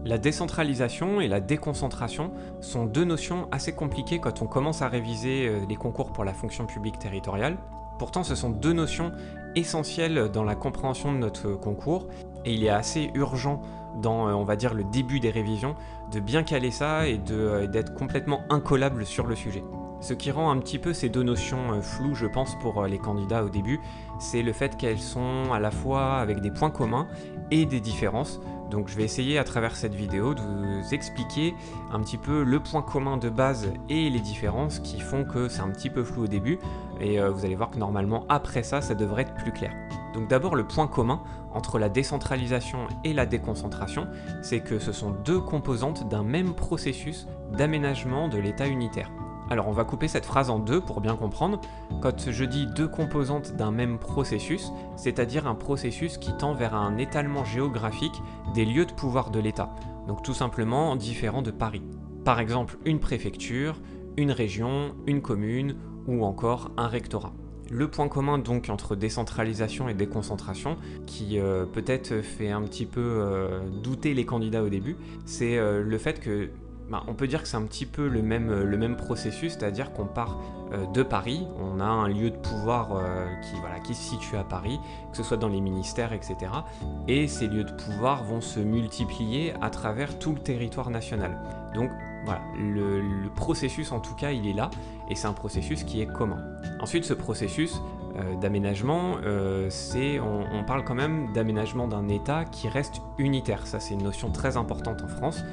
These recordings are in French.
La décentralisation et la déconcentration sont deux notions assez compliquées quand on commence à réviser les concours pour la fonction publique territoriale. Pourtant, ce sont deux notions essentielles dans la compréhension de notre concours et il est assez urgent dans, on va dire, le début des révisions de bien caler ça et d'être complètement incollable sur le sujet. Ce qui rend un petit peu ces deux notions floues, je pense, pour les candidats au début, c'est le fait qu'elles sont à la fois avec des points communs et des différences. Donc je vais essayer à travers cette vidéo de vous expliquer un petit peu le point commun de base et les différences qui font que c'est un petit peu flou au début et vous allez voir que normalement après ça devrait être plus clair. Donc d'abord le point commun entre la décentralisation et la déconcentration, c'est que ce sont deux composantes d'un même processus d'aménagement de l'État unitaire. Alors on va couper cette phrase en deux pour bien comprendre. Quand je dis deux composantes d'un même processus, c'est-à-dire un processus qui tend vers un étalement géographique des lieux de pouvoir de l'État, donc tout simplement différents de Paris. Par exemple une préfecture, une région, une commune ou encore un rectorat. Le point commun donc entre décentralisation et déconcentration, qui peut-être fait un petit peu douter les candidats au début, c'est le fait que on peut dire que c'est un petit peu le même processus, c'est-à-dire qu'on part de Paris, on a un lieu de pouvoir qui se situe à Paris, que ce soit dans les ministères, etc. Et ces lieux de pouvoir vont se multiplier à travers tout le territoire national. Donc voilà, le processus en tout cas il est là, et c'est un processus qui est commun. Ensuite ce processus d'aménagement, on parle quand même d'aménagement d'un État qui reste unitaire. Ça c'est une notion très importante en France.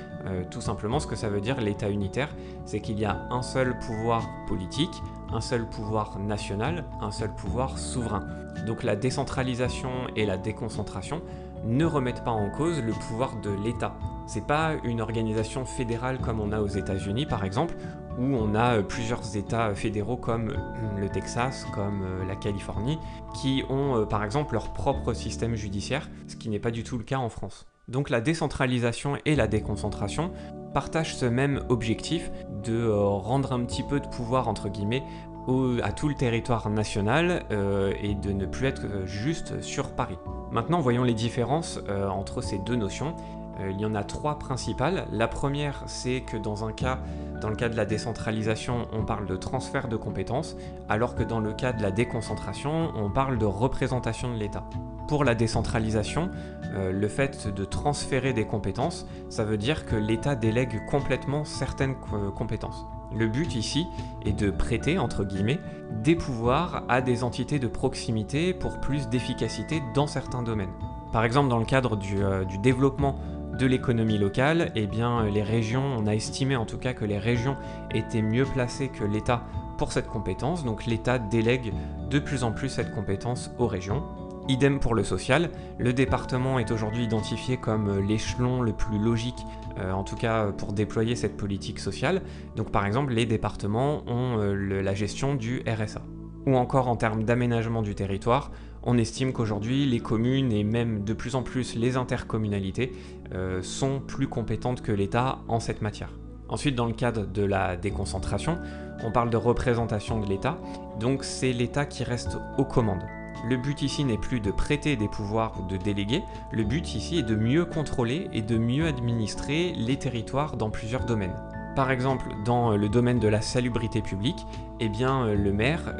Tout simplement ce que ça veut dire l'État unitaire, c'est qu'il y a un seul pouvoir politique, un seul pouvoir national, un seul pouvoir souverain. Donc la décentralisation et la déconcentration ne remettent pas en cause le pouvoir de l'État. C'est pas une organisation fédérale comme on a aux États-Unis par exemple, où on a plusieurs États fédéraux comme le Texas, comme la Californie, qui ont par exemple leur propre système judiciaire, ce qui n'est pas du tout le cas en France. Donc la décentralisation et la déconcentration partagent ce même objectif de rendre un petit peu de pouvoir entre guillemets à tout le territoire national et de ne plus être juste sur Paris. Maintenant voyons les différences entre ces deux notions. Il y en a trois principales. La première, c'est que dans le cas de la décentralisation, on parle de transfert de compétences, alors que dans le cas de la déconcentration, on parle de représentation de l'État. Pour la décentralisation, le fait de transférer des compétences, ça veut dire que l'État délègue complètement certaines compétences. Le but ici est de prêter, entre guillemets, des pouvoirs à des entités de proximité pour plus d'efficacité dans certains domaines. Par exemple, dans le cadre du développement de l'économie locale, eh bien, les régions, on a estimé en tout cas que les régions étaient mieux placées que l'État pour cette compétence, donc l'État délègue de plus en plus cette compétence aux régions. Idem pour le social, le département est aujourd'hui identifié comme l'échelon le plus logique, en tout cas pour déployer cette politique sociale. Donc par exemple, les départements ont la gestion du RSA. Ou encore en termes d'aménagement du territoire, on estime qu'aujourd'hui les communes et même de plus en plus les intercommunalités sont plus compétentes que l'État en cette matière. Ensuite, dans le cadre de la déconcentration, on parle de représentation de l'État, donc c'est l'État qui reste aux commandes. Le but ici n'est plus de prêter des pouvoirs ou de déléguer, le but ici est de mieux contrôler et de mieux administrer les territoires dans plusieurs domaines. Par exemple, dans le domaine de la salubrité publique, eh bien, le maire,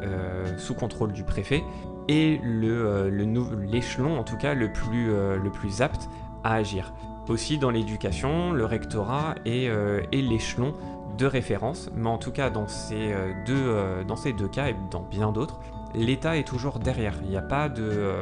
sous contrôle du préfet, est l'échelon en tout cas le plus apte à agir. Aussi dans l'éducation, le rectorat est l'échelon de référence, mais en tout cas dans ces deux cas et dans bien d'autres, l'État est toujours derrière, il n'y a pas de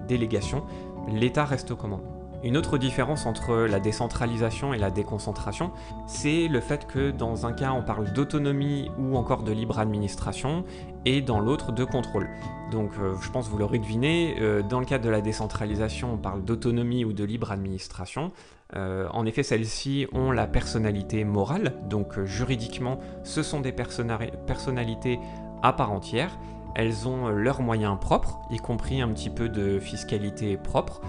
délégation, l'État reste aux commandes. Une autre différence entre la décentralisation et la déconcentration, c'est le fait que dans un cas on parle d'autonomie ou encore de libre administration et dans l'autre de contrôle. Donc je pense que vous l'aurez deviné, dans le cadre de la décentralisation on parle d'autonomie ou de libre administration. En effet celles-ci ont la personnalité morale, donc juridiquement ce sont des personnalités à part entière. Elles ont leurs moyens propres, y compris un petit peu de fiscalité propre.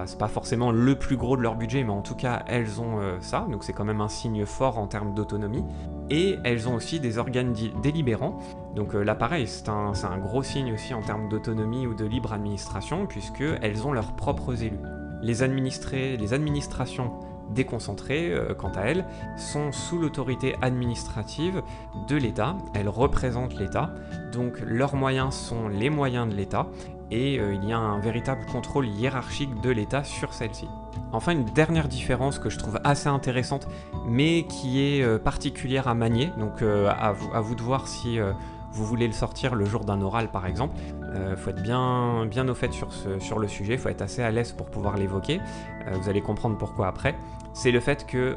C'est pas forcément le plus gros de leur budget, mais en tout cas, elles ont ça, donc c'est quand même un signe fort en termes d'autonomie. Et elles ont aussi des organes délibérants, donc là pareil, c'est un gros signe aussi en termes d'autonomie ou de libre administration, puisqu'elles ont leurs propres élus. Les administrations déconcentrées, quant à elles, sont sous l'autorité administrative de l'État, elles représentent l'État, donc leurs moyens sont les moyens de l'État, et il y a un véritable contrôle hiérarchique de l'État sur celle-ci. Enfin, une dernière différence que je trouve assez intéressante, mais qui est particulière à manier, donc à vous de voir si vous voulez le sortir le jour d'un oral par exemple. Faut être bien au fait sur le sujet, faut être assez à l'aise pour pouvoir l'évoquer, vous allez comprendre pourquoi après. C'est le fait que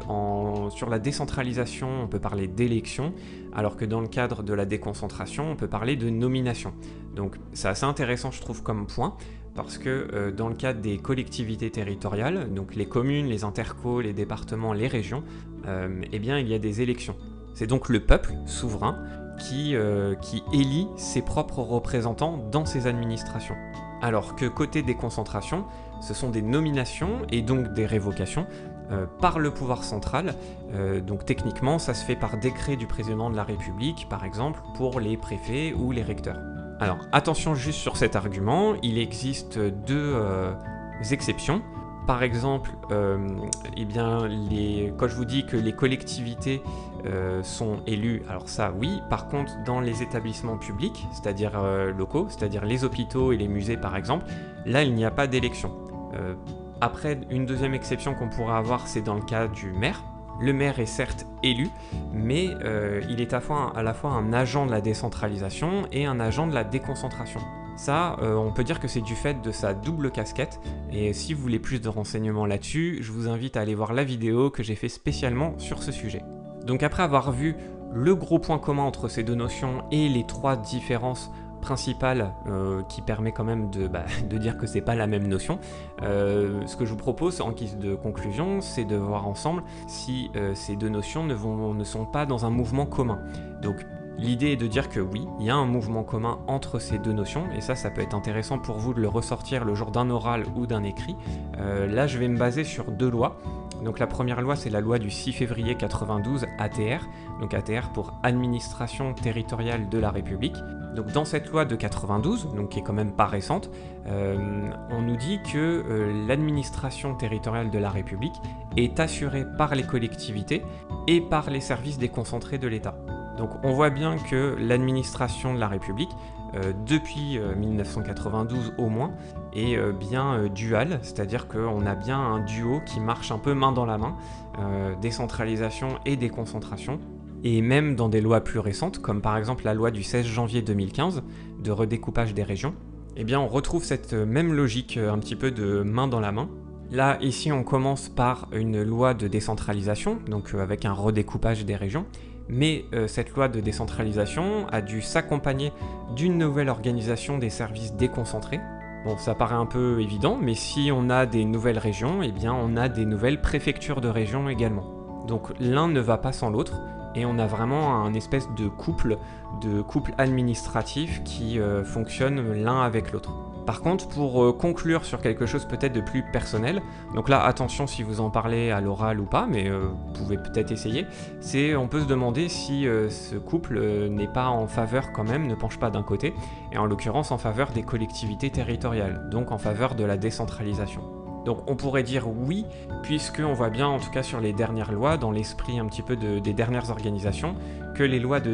sur la décentralisation, on peut parler d'élection, alors que dans le cadre de la déconcentration, on peut parler de nomination. Donc c'est assez intéressant je trouve comme point, parce que dans le cadre des collectivités territoriales, donc les communes, les intercos, les départements, les régions, eh bien il y a des élections. C'est donc le peuple souverain qui élit ses propres représentants dans ses administrations. Alors que côté déconcentration, ce sont des nominations et donc des révocations par le pouvoir central. Donc techniquement, ça se fait par décret du président de la République, par exemple, pour les préfets ou les recteurs. Alors attention juste sur cet argument, il existe deux exceptions. Par exemple, eh bien, quand je vous dis que les collectivités sont élues, alors ça oui, par contre dans les établissements publics, c'est-à-dire locaux, c'est-à-dire les hôpitaux et les musées par exemple, là il n'y a pas d'élection. Après, une deuxième exception qu'on pourra avoir, c'est dans le cas du maire. Le maire est certes élu, mais il est à la fois un agent de la décentralisation et un agent de la déconcentration. Ça, on peut dire que c'est du fait de sa double casquette, et si vous voulez plus de renseignements là-dessus, je vous invite à aller voir la vidéo que j'ai fait spécialement sur ce sujet. Donc après avoir vu le gros point commun entre ces deux notions et les trois différences principale qui permet quand même de dire que c'est pas la même notion. Ce que je vous propose en guise de conclusion, c'est de voir ensemble si ces deux notions ne sont pas dans un mouvement commun. Donc l'idée est de dire que oui, il y a un mouvement commun entre ces deux notions, et ça peut être intéressant pour vous de le ressortir le jour d'un oral ou d'un écrit. Là, je vais me baser sur deux lois. Donc la première loi, c'est la loi du 6 février 92 ATR, donc ATR pour Administration territoriale de la République. Donc dans cette loi de 92, donc qui est quand même pas récente, on nous dit que l'administration territoriale de la République est assurée par les collectivités et par les services déconcentrés de l'État. Donc on voit bien que l'administration de la République, depuis 1992 au moins, est bien duale, c'est-à-dire qu'on a bien un duo qui marche un peu main dans la main, décentralisation et déconcentration. Et même dans des lois plus récentes, comme par exemple la loi du 16 janvier 2015 de redécoupage des régions, eh bien on retrouve cette même logique un petit peu de main dans la main. Là, ici, on commence par une loi de décentralisation, donc avec un redécoupage des régions, mais cette loi de décentralisation a dû s'accompagner d'une nouvelle organisation des services déconcentrés. Bon, ça paraît un peu évident, mais si on a des nouvelles régions, eh bien on a des nouvelles préfectures de régions également. Donc l'un ne va pas sans l'autre, et on a vraiment un espèce de couple administratif qui fonctionne l'un avec l'autre. Par contre, pour conclure sur quelque chose peut-être de plus personnel, donc là attention si vous en parlez à l'oral ou pas, mais vous pouvez peut-être essayer, on peut se demander si ce couple n'est pas en faveur quand même, ne penche pas d'un côté, et en l'occurrence en faveur des collectivités territoriales, donc en faveur de la décentralisation. Donc on pourrait dire oui, puisqu'on voit bien, en tout cas sur les dernières lois, dans l'esprit un petit peu des dernières organisations, que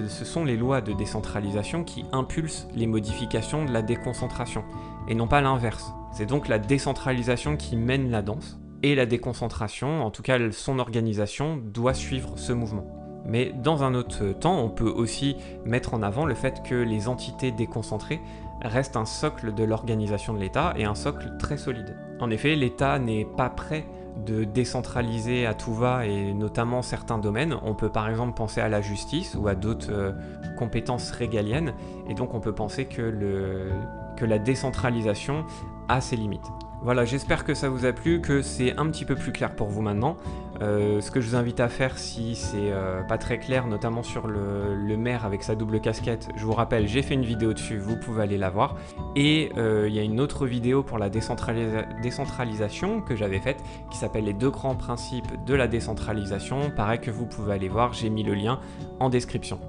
ce sont les lois de décentralisation qui impulsent les modifications de la déconcentration, et non pas l'inverse. C'est donc la décentralisation qui mène la danse, et la déconcentration, en tout cas son organisation, doit suivre ce mouvement. Mais dans un autre temps, on peut aussi mettre en avant le fait que les entités déconcentrées restent un socle de l'organisation de l'État et un socle très solide. En effet, l'État n'est pas prêt de décentraliser à tout va et notamment certains domaines. On peut par exemple penser à la justice ou à d'autres compétences régaliennes et donc on peut penser que la décentralisation a ses limites. Voilà, j'espère que ça vous a plu, que c'est un petit peu plus clair pour vous maintenant. Ce que je vous invite à faire si c'est pas très clair, notamment sur le maire avec sa double casquette, je vous rappelle, j'ai fait une vidéo dessus, vous pouvez aller la voir. Et il y a une autre vidéo pour la décentralisation que j'avais faite, qui s'appelle les 2 grands principes de la décentralisation. Pareil que vous pouvez aller voir, j'ai mis le lien en description.